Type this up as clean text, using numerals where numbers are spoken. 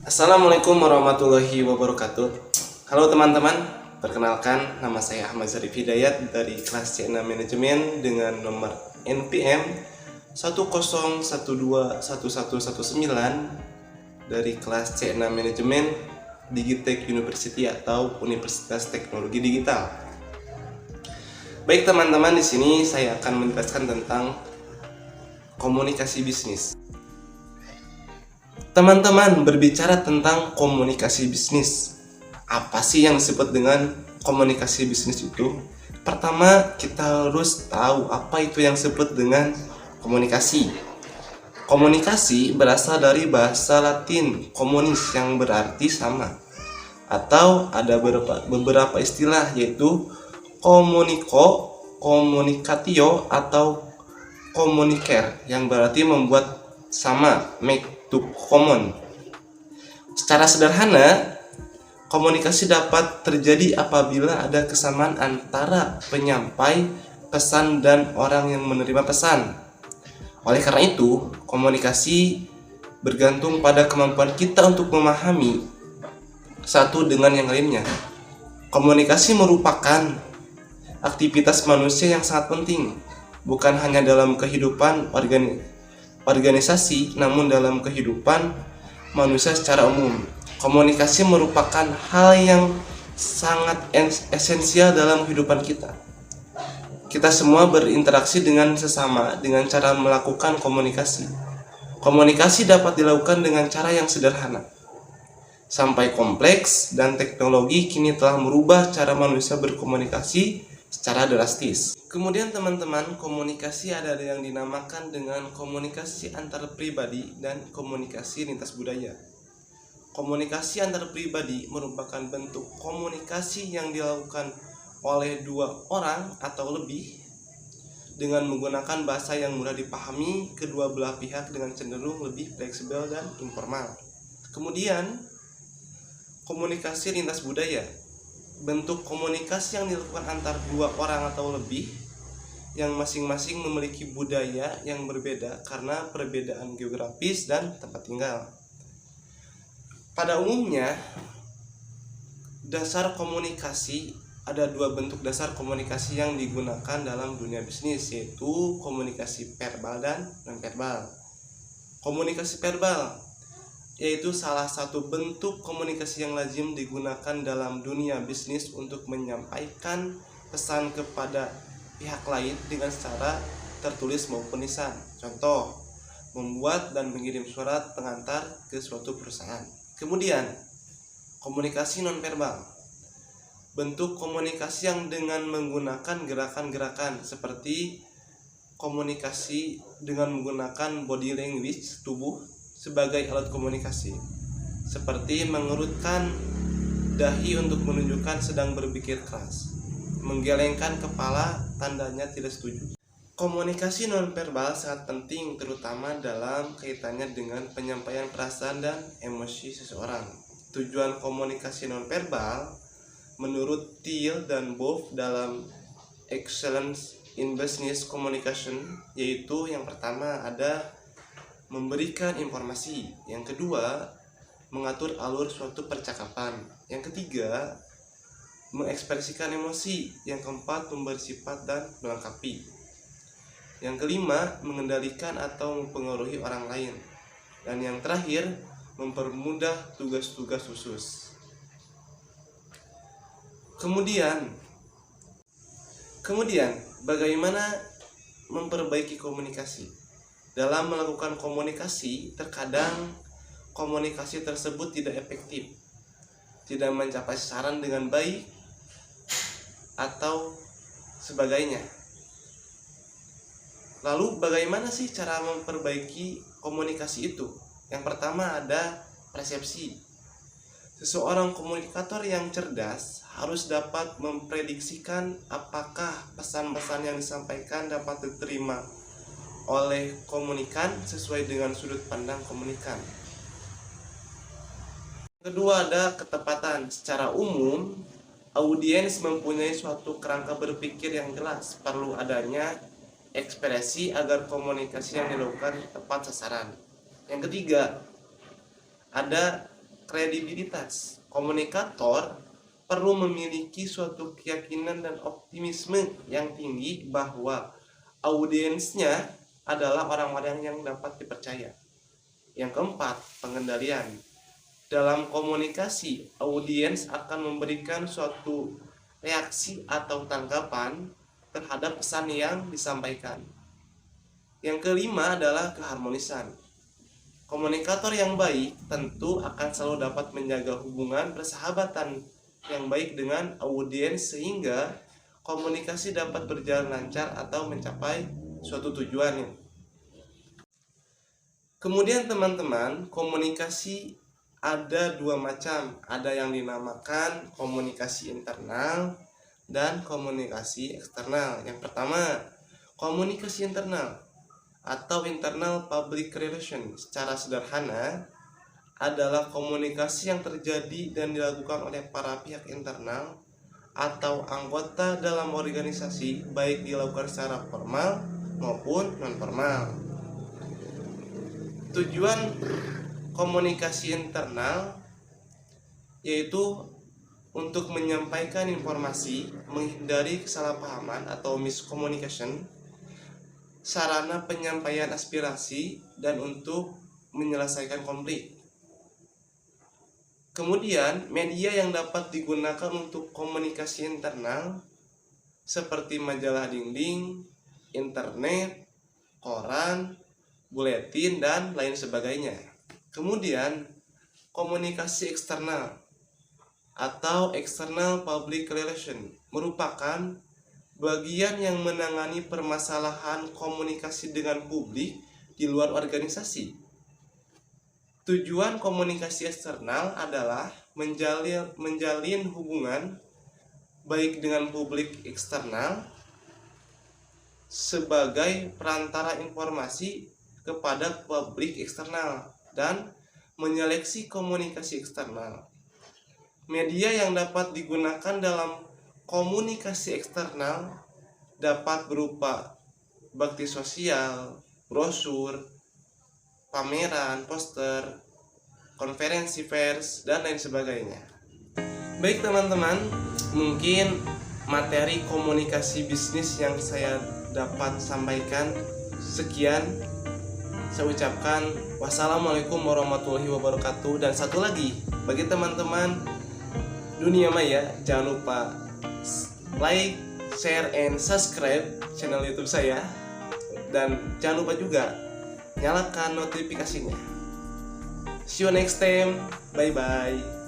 Assalamualaikum warahmatullahi wabarakatuh. Halo teman-teman, perkenalkan nama saya Ahmad Zarif Hidayat dari kelas C6 Manajemen dengan nomor NPM 101211119 dari kelas C6 Manajemen Digitech University atau Universitas Teknologi Digital. Baik teman-teman, di sini saya akan menjelaskan tentang komunikasi bisnis. Teman-teman, berbicara tentang komunikasi bisnis, apa sih yang disebut dengan komunikasi bisnis itu? Pertama, kita harus tahu apa itu yang disebut dengan komunikasi. Komunikasi berasal dari bahasa Latin communis yang berarti sama, atau ada beberapa istilah yaitu komuniko, komunikatio, atau communicare yang berarti membuat sama, make to common. Secara sederhana, komunikasi dapat terjadi apabila ada kesamaan antara penyampai pesan dan orang yang menerima pesan. Oleh karena itu, komunikasi bergantung pada kemampuan kita untuk memahami satu dengan yang lainnya. Komunikasi merupakan aktivitas manusia yang sangat penting, bukan hanya dalam kehidupan organisasi, namun dalam kehidupan manusia secara umum. Komunikasi merupakan hal yang sangat esensial dalam kehidupan kita. Kita semua berinteraksi dengan sesama dengan cara melakukan komunikasi. Komunikasi dapat dilakukan dengan cara yang sederhana sampai kompleks, dan teknologi kini telah merubah cara manusia berkomunikasi secara drastis. Kemudian teman-teman, komunikasi ada yang dinamakan dengan komunikasi antar pribadi dan komunikasi lintas budaya. Komunikasi antar pribadi merupakan bentuk komunikasi yang dilakukan oleh dua orang atau lebih dengan menggunakan bahasa yang mudah dipahami kedua belah pihak dengan cenderung lebih fleksibel dan informal. Kemudian, komunikasi lintas budaya, bentuk komunikasi yang dilakukan antar dua orang atau lebih yang masing-masing memiliki budaya yang berbeda karena perbedaan geografis dan tempat tinggal. Pada umumnya, ada dua bentuk dasar komunikasi yang digunakan dalam dunia bisnis, yaitu komunikasi verbal dan non-verbal. Komunikasi verbal yaitu salah satu bentuk komunikasi yang lazim digunakan dalam dunia bisnis untuk menyampaikan pesan kepada pihak lain dengan secara tertulis maupun lisan. Contoh, membuat dan mengirim surat pengantar ke suatu perusahaan. Kemudian, komunikasi nonverbal, bentuk komunikasi yang dengan menggunakan gerakan-gerakan seperti komunikasi dengan menggunakan body language tubuh sebagai alat komunikasi, seperti mengerutkan dahi untuk menunjukkan sedang berpikir keras, menggelengkan kepala tandanya tidak setuju. Komunikasi nonverbal sangat penting terutama dalam kaitannya dengan penyampaian perasaan dan emosi seseorang. Tujuan komunikasi nonverbal menurut Thiel dan Boff dalam Excellence in Business Communication yaitu yang pertama ada memberikan informasi, yang kedua mengatur alur suatu percakapan, yang ketiga mengekspresikan emosi, yang keempat memberi sifat dan melengkapi, yang kelima mengendalikan atau mempengaruhi orang lain, dan yang terakhir mempermudah tugas-tugas khusus. Kemudian bagaimana memperbaiki komunikasi? Dalam melakukan komunikasi, terkadang komunikasi tersebut tidak efektif, tidak mencapai sasaran dengan baik, atau sebagainya. Lalu bagaimana sih cara memperbaiki komunikasi itu? Yang pertama ada persepsi. Seseorang komunikator yang cerdas harus dapat memprediksikan apakah pesan-pesan yang disampaikan dapat diterima oleh komunikan sesuai dengan sudut pandang komunikan. Kedua ada ketepatan. Secara umum, audiens mempunyai suatu kerangka berpikir yang jelas. Perlu adanya ekspresi agar komunikasi yang dilakukan tepat sasaran. Yang ketiga, ada kredibilitas. Komunikator perlu memiliki suatu keyakinan dan optimisme yang tinggi bahwa audiensnya adalah orang-orang yang dapat dipercaya. Yang keempat, pengendalian. Dalam komunikasi, audiens akan memberikan suatu reaksi atau tanggapan terhadap pesan yang disampaikan. Yang kelima adalah keharmonisan. Komunikator yang baik tentu akan selalu dapat menjaga hubungan persahabatan yang baik dengan audiens sehingga komunikasi dapat berjalan lancar atau mencapai suatu tujuan. Kemudian teman-teman, komunikasi ada dua macam. Ada yang dinamakan komunikasi internal dan komunikasi eksternal. Yang pertama, komunikasi internal atau internal public relation. Secara sederhana adalah komunikasi yang terjadi dan dilakukan oleh para pihak internal atau anggota dalam organisasi, baik dilakukan secara formal maupun non-formal. Tujuan komunikasi internal yaitu untuk menyampaikan informasi, menghindari kesalahpahaman atau miscommunication, sarana penyampaian aspirasi, dan untuk menyelesaikan konflik. Kemudian, media yang dapat digunakan untuk komunikasi internal seperti majalah dinding, internet, koran, buletin, dan lain sebagainya. Kemudian, komunikasi eksternal atau external public relation merupakan bagian yang menangani permasalahan komunikasi dengan publik di luar organisasi. Tujuan komunikasi eksternal adalah menjalin hubungan baik dengan publik eksternal sebagai perantara informasi kepada publik eksternal dan menyeleksi komunikasi eksternal. Media yang dapat digunakan dalam komunikasi eksternal dapat berupa bakti sosial, brosur, pameran, poster, konferensi pers, dan lain sebagainya. Baik teman-teman, mungkin materi komunikasi bisnis yang saya dapat sampaikan sekian. Saya ucapkan wassalamualaikum warahmatullahi wabarakatuh. Dan satu lagi, bagi teman-teman dunia maya, jangan lupa like, share, and subscribe channel YouTube saya. Dan jangan lupa juga nyalakan notifikasinya. See you next time. Bye bye.